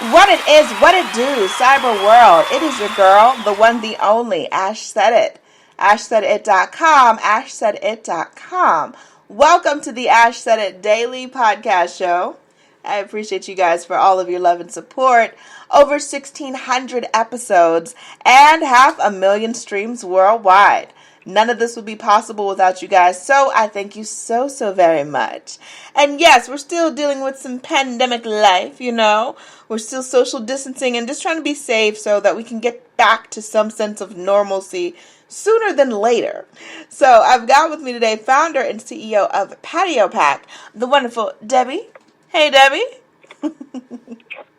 What it is, what it do, cyber world. It is your girl, the one, the only, Ash Said It. AshSaidIt.com, AshSaidIt.com. Welcome to the Ash Said It Daily Podcast Show. I appreciate you guys for all of your love and support. Over 1,600 episodes and 500,000 streams worldwide. None of this would be possible without you guys, so I thank you so very much. And yes, we're still dealing with some pandemic life, you know. We're still social distancing and just trying to be safe so that we can get back to some sense of normalcy sooner than later. So I've got with me today founder and CEO of Patio Pack, the wonderful Debbie. Hey, Debbie.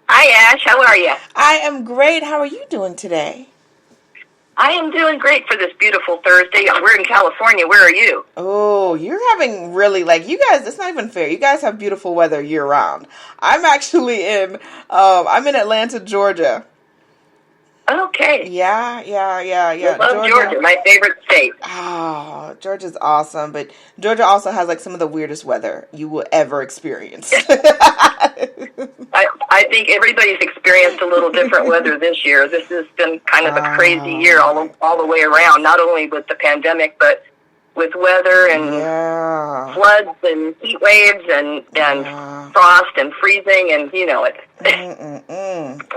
Hi, Ash. How are you? I am great. How are you doing today? I am doing great for this beautiful Thursday. We're in California. Where are you? Oh, you're having really, you guys, it's not even fair. You guys have beautiful weather year-round. I'm actually I'm in Atlanta, Georgia. Okay. Yeah. I love Georgia, my favorite state. Oh, Georgia's awesome, but Georgia also has, some of the weirdest weather you will ever experience. I think everybody's experienced a little different weather this year. This has been kind of a crazy year all the way around, not only with the pandemic, but with weather and floods and heat waves and frost and freezing, and you know it.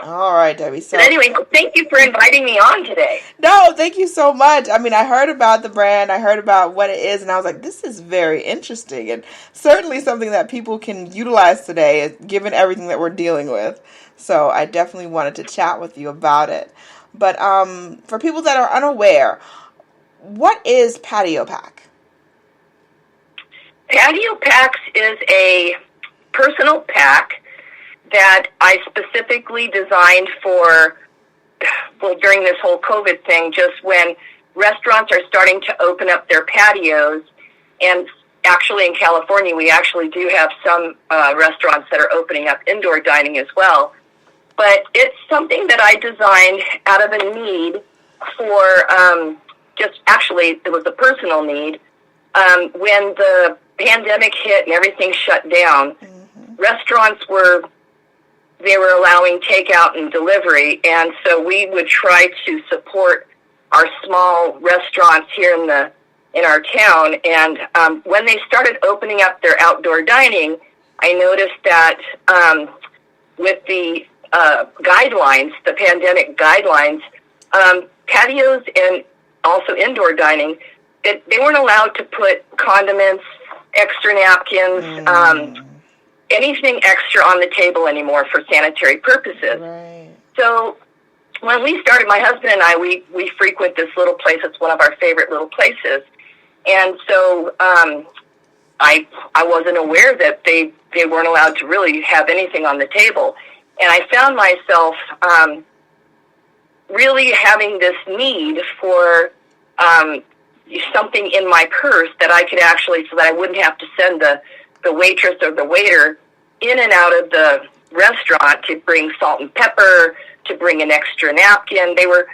All right, Debbie. So, but anyway, thank you for inviting me on today. No, thank you so much. I mean, I heard about the brand, I heard about what it is, and I was like, this is very interesting, and certainly something that people can utilize today, given everything that we're dealing with. So I definitely wanted to chat with you about it. But for people that are unaware, what is Patio Pack? Patio Packs is a personal pack that I specifically designed for, during this whole COVID thing, just when restaurants are starting to open up their patios. And actually in California, we actually do have some restaurants that are opening up indoor dining as well. But it's something that I designed out of a need for... it was a personal need. When the pandemic hit and everything shut down, restaurants were allowing takeout and delivery, and so we would try to support our small restaurants here in our town. And when they started opening up their outdoor dining, I noticed that with the guidelines, the pandemic guidelines, patios and also indoor dining, they weren't allowed to put condiments, extra napkins, anything extra on the table anymore for sanitary purposes. Right. So when we started, my husband and I, we frequent this little place. It's one of our favorite little places. And so I wasn't aware that they weren't allowed to really have anything on the table. And I found myself really having this need for something in my purse that I could actually, so that I wouldn't have to send the waitress or the waiter in and out of the restaurant to bring salt and pepper, to bring an extra napkin. They were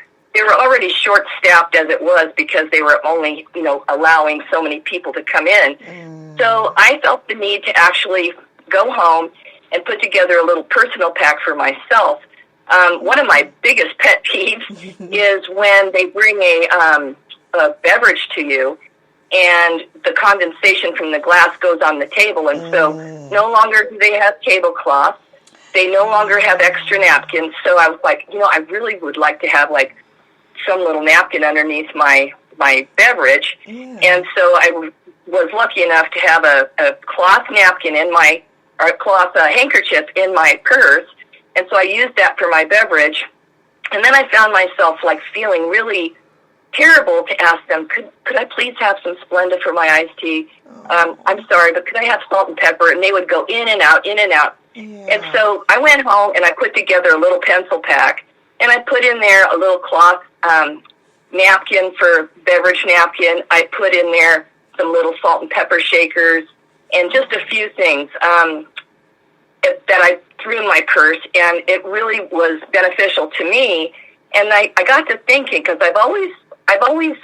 already short-staffed as it was because they were only, allowing so many people to come in. So I felt the need to actually go home and put together a little personal pack for myself. One of my biggest pet peeves is when they bring a beverage to you and the condensation from the glass goes on the table, and so no longer do they have tablecloths. They no longer have extra napkins. So I was like, I really would like to have some little napkin underneath my beverage. And so I was lucky enough to have a cloth napkin or a cloth handkerchief in my purse. And so I used that for my beverage. And then I found myself feeling really terrible to ask them, could I please have some Splendid for my iced tea? I'm sorry, but could I have salt and pepper? And they would go in and out, in and out. Yeah. And so I went home and I put together a little pencil pack, and I put in there a little cloth napkin for beverage napkin. I put in there some little salt and pepper shakers and just a few things that I threw in my purse, and it really was beneficial to me. And I got to thinking, because I've always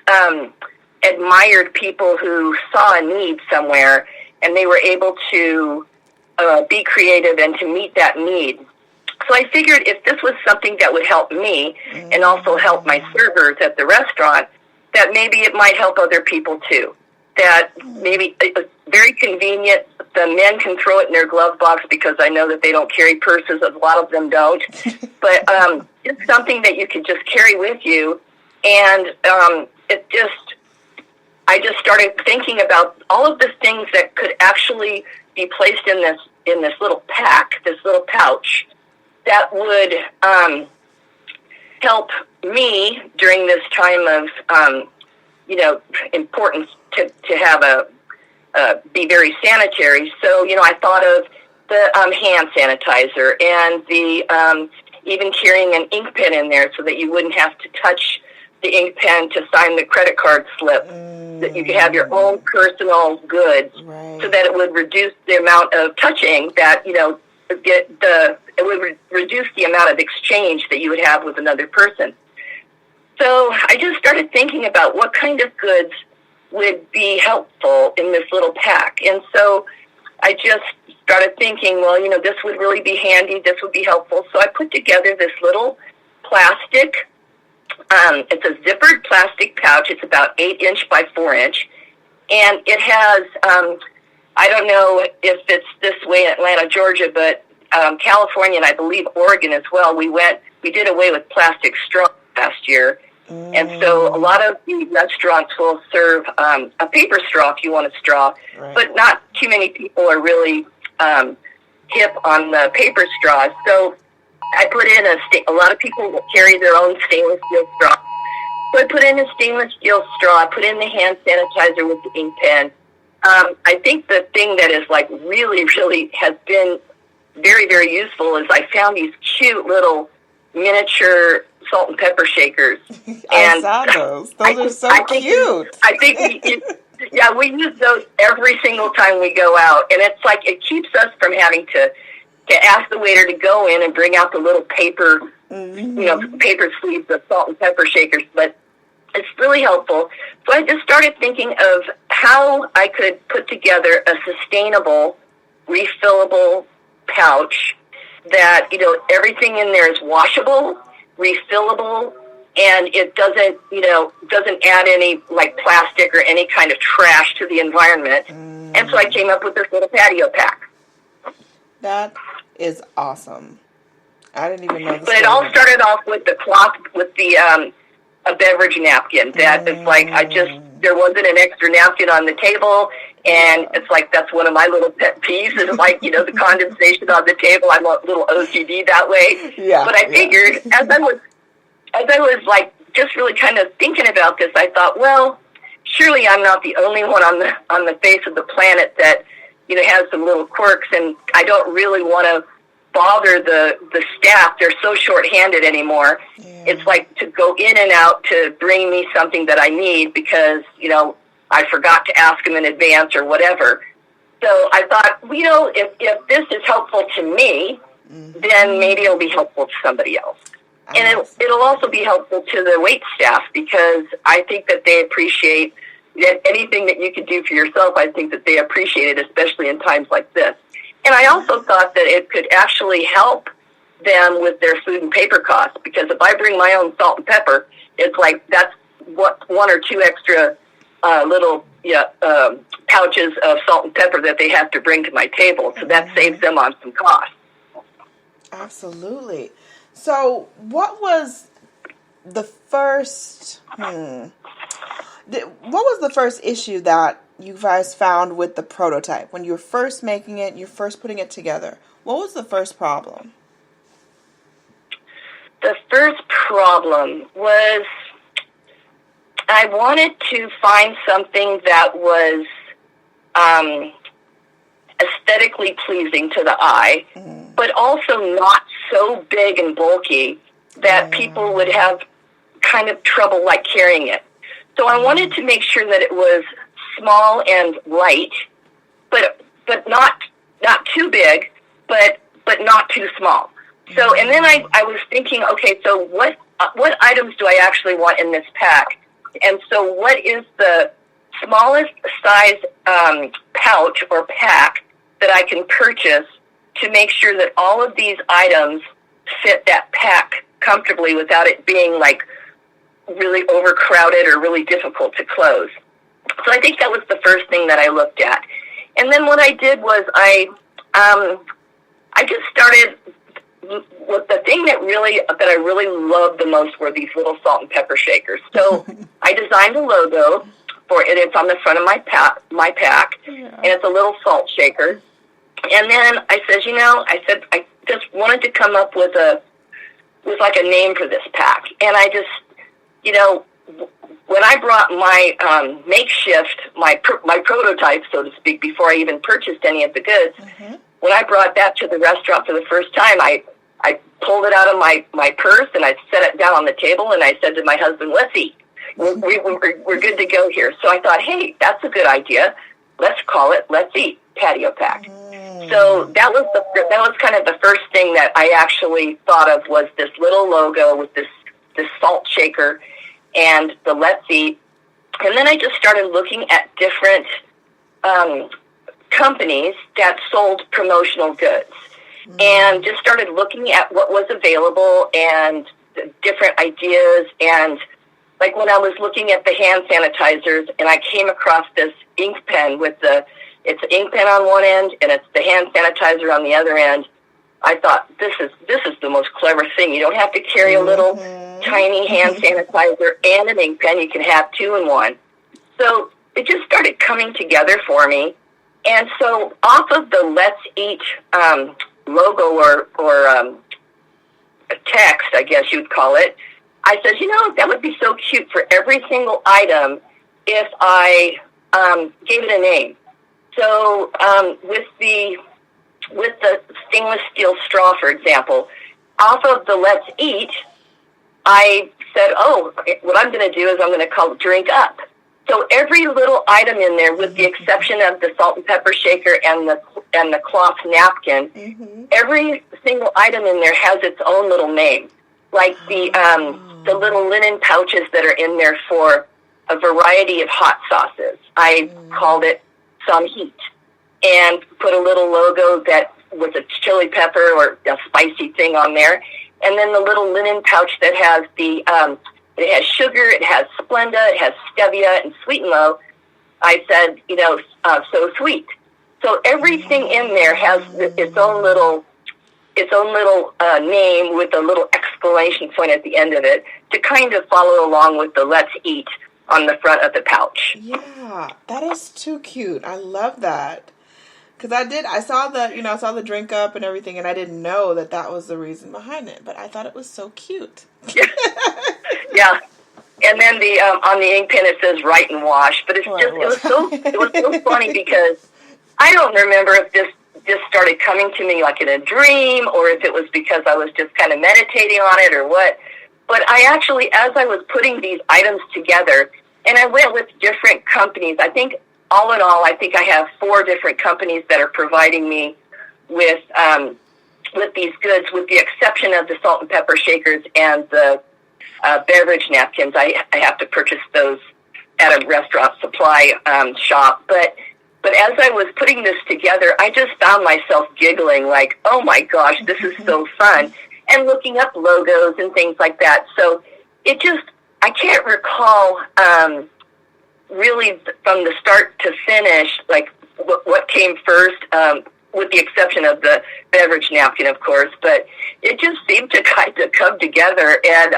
admired people who saw a need somewhere and they were able to be creative and to meet that need. So I figured if this was something that would help me and also help my servers at the restaurant, that maybe it might help other people too. That maybe it's very convenient. The men can throw it in their glove box because I know that they don't carry purses. A lot of them don't. But it's something that you can just carry with you. And I just started thinking about all of the things that could actually be placed in this little pack, this little pouch, that would help me during this time of importance to have be very sanitary. So, I thought of the hand sanitizer and the even carrying an ink pen in there so that you wouldn't have to touch the ink pen to sign the credit card slip, that you could have your own personal goods, so that it would reduce the amount of touching that, it would reduce the amount of exchange that you would have with another person. So I just started thinking about what kind of goods would be helpful in this little pack. And so I just started thinking, well, this would really be handy. This would be helpful. So I put together this little plastic, it's a zippered plastic pouch. It's about 8-inch by 4-inch. And it has, I don't know if it's this way in Atlanta, Georgia, but California and I believe Oregon as well, we did away with plastic straw last year. And so a lot of the restaurants will serve a paper straw if you want a straw, but not too many people are really hip on the paper straws. So I put in a lot of people will carry their own stainless steel straw. So I put in a stainless steel straw. I put in the hand sanitizer with the ink pen. I think the thing that is really, really has been very, very useful is I found these cute little miniature salt and pepper shakers. I saw those. Those are so cute. I think we use those every single time we go out, and it's it keeps us from having to ask the waiter to go in and bring out the little paper, paper sleeves of salt and pepper shakers. But it's really helpful. So I just started thinking of how I could put together a sustainable, refillable pouch that, everything in there is washable, refillable, and it doesn't add any plastic or any kind of trash to the environment. And so I came up with this little patio pack. That is awesome. I didn't even know this. But it all started off with the cloth, with the a beverage napkin. That it's there wasn't an extra napkin on the table, and it's that's one of my little pet peeves is the condensation on the table. I'm a little OCD that way. Yeah. But I figured as I was just really kind of thinking about this, I thought, well, surely I'm not the only one on the face of the planet that has some little quirks, and I don't really want to bother the staff. They're so short-handed anymore. Yeah. It's to go in and out to bring me something that I need because, I forgot to ask them in advance or whatever. So I thought, if this is helpful to me, then maybe it'll be helpful to somebody else. And it'll also be helpful to the wait staff because I think that they appreciate anything that you can do for yourself. I think that they appreciate it, especially in times like this. And I also thought that it could actually help them with their food and paper costs because if I bring my own salt and pepper, it's that's what 1 or 2 extra little pouches of salt and pepper that they have to bring to my table. So that saves them on some cost. Absolutely. So what was the first issue that you guys found with the prototype when you were first making it, you first putting it together? What was the first problem? The first problem was I wanted to find something that was aesthetically pleasing to the eye, but also not so big and bulky that people would have kind of trouble carrying it. So I wanted to make sure that it was small and light, but not too big, but not too small. So, and then I was thinking, okay, so what items do I actually want in this pack? And so what is the smallest size pouch or pack that I can purchase to make sure that all of these items fit that pack comfortably without it being like really overcrowded or really difficult to close. So I think that was the first thing that I looked at. And then what I did was I just started with the thing that I really loved the most were these little salt and pepper shakers. So I designed a logo for it. It's on the front of my pack, and it's a little salt shaker. And then I said, I just wanted to come up with like a name for this pack. And I just, when I brought my makeshift, my prototype, so to speak, before I even purchased any of the goods, when I brought that to the restaurant for the first time, I pulled it out of my purse and I set it down on the table and I said to my husband, let's eat. We're good to go here. So I thought, hey, that's a good idea. Let's call it Let's Eat Patio Pack. So that was kind of the first thing that I actually thought of was this little logo with this salt shaker and the Let's Eat. And then I just started looking at different companies that sold promotional goods and just started looking at what was available and different ideas. And like when I was looking at the hand sanitizers and I came across this ink pen it's an ink pen on one end and it's the hand sanitizer on the other end, I thought, this is the most clever thing. You don't have to carry a little tiny hand sanitizer and an ink pen. You can have two in one. So it just started coming together for me. And so off of the Let's Eat logo or text, I guess you'd call it, I said, that would be so cute for every single item if I gave it a name. So with the stainless steel straw, for example, off of the Let's Eat, I said, what I'm going to do is I'm going to call it Drink Up. So every little item in there, with the exception of the salt and pepper shaker and the cloth napkin, every single item in there has its own little name. Like the little linen pouches that are in there for a variety of hot sauces. I called it Some Heat and put a little logo that was a chili pepper or a spicy thing on there. And then the little linen pouch that has it has sugar, it has Splenda, it has stevia and sweet and low. I said, so sweet. So everything in there has its own little name with a little exclamation point at the end of it to kind of follow along with the Let's Eat on the front of the pouch. Yeah, that is too cute. I love that. Because I saw the Drink Up and everything, and I didn't know that was the reason behind it, but I thought it was so cute. Yeah. And then on the ink pen it says Write and Wash, but it was so funny because I don't remember if this started coming to me like in a dream or if it was because I was just kind of meditating on it or what. But I actually, as I was putting these items together, and I went with different companies, I think all in all, I think I have 4 different companies that are providing me with these goods, with the exception of the salt and pepper shakers and the beverage napkins. I have to purchase those at a restaurant supply shop. But as I was putting this together, I just found myself giggling like, oh my gosh, this is so fun. And looking up logos and things like that. So I can't recall really from the start to finish, like what came first, with the exception of the beverage napkin, of course. But it just seemed to kind of come together. And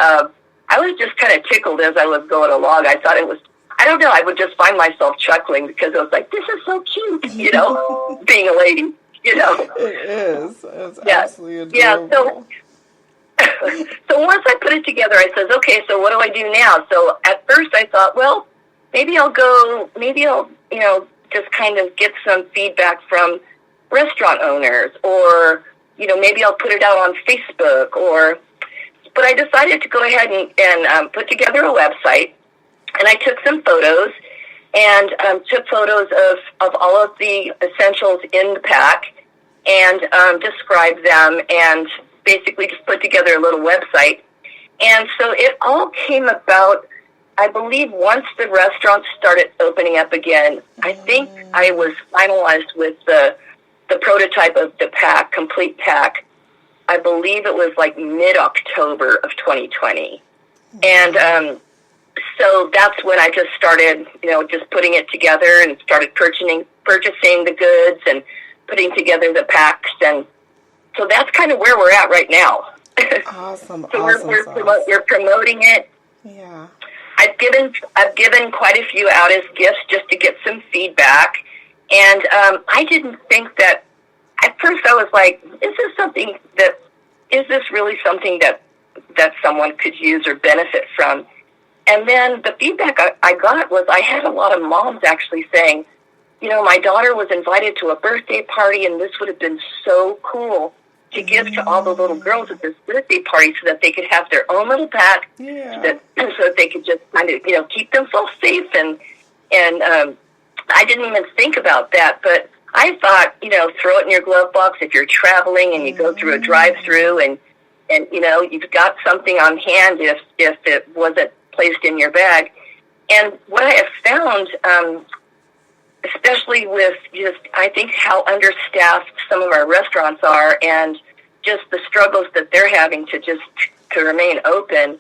I was just kind of tickled as I was going along. I thought it was, I don't know, I would just find myself chuckling because I was like, this is so cute, being a lady, It is. It's absolutely adorable. Yeah. So once I put it together, I says, okay, so what do I do now? So at first I thought, well, maybe I'll just kind of get some feedback from restaurant owners or, maybe I'll put it out on Facebook but I decided to go ahead and put together a website, and I took some photos and took photos of all of the essentials in the pack and described them and basically just put together a little website. And so it all came about, I believe, once the restaurants started opening up again. I think I was finalized with the prototype of the pack, complete pack, I believe it was like mid-October of 2020. And so that's when I just started, just putting it together and started purchasing the goods and putting together the packs. And so that's kind of where we're at right now. Awesome. So awesome we're promoting it. Yeah. I've given quite a few out as gifts just to get some feedback. And I didn't think that, at first I was like, is this really something that someone could use or benefit from? And then the feedback I got was I had a lot of moms actually saying, my daughter was invited to a birthday party, and this would have been so cool to give to all the little girls at this birthday party so that they could have their own little pack, so that they could just kind of, keep themselves safe. And I didn't even think about that, but I thought, throw it in your glove box if you're traveling and you go through a drive-through and you've got something on hand if it wasn't placed in your bag. And what I have found, especially with just, I think, how understaffed some of our restaurants are and just the struggles that they're having to remain open,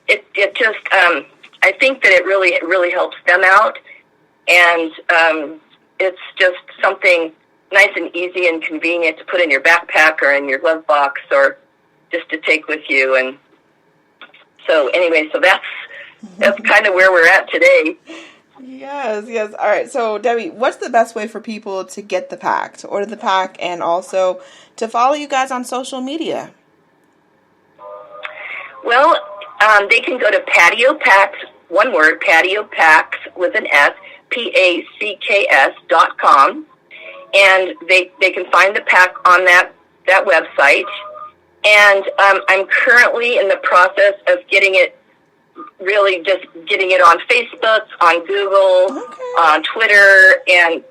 it just, I think that it really helps them out. And it's just something nice and easy and convenient to put in your backpack or in your glove box or just to take with you. And so anyway, so that's kind of where we're at today. Yes. All right. So, Debbie, what's the best way for people to get the pack, to order the pack, and also to follow you guys on social media? Well, they can go to Patio Packs, one word, Patio Packs with an S, PACKS.com, and they can find the pack on that website. And I'm currently in the process of getting it on Facebook, on Google, on Twitter, and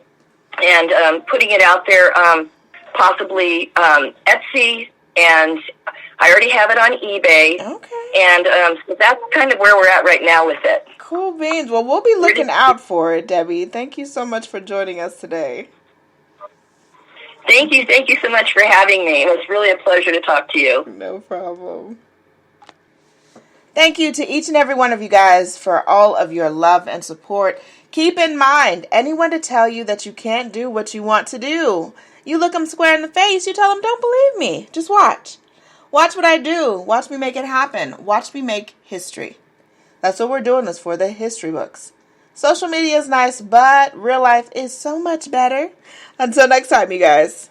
putting it out there, possibly Etsy, and I already have it on eBay. Okay. And so that's kind of where we're at right now with it. Cool beans. Well, we'll be looking out for it, Debbie. Thank you so much for joining us today. Thank you so much for having me. It was really a pleasure to talk to you. No problem. Thank you to each and every one of you guys for all of your love and support. Keep in mind, anyone to tell you that you can't do what you want to do, you look them square in the face, you tell them, don't believe me. Just watch. Watch what I do. Watch me make it happen. Watch me make history. That's what we're doing this for, the history books. Social media is nice, but real life is so much better. Until next time, you guys.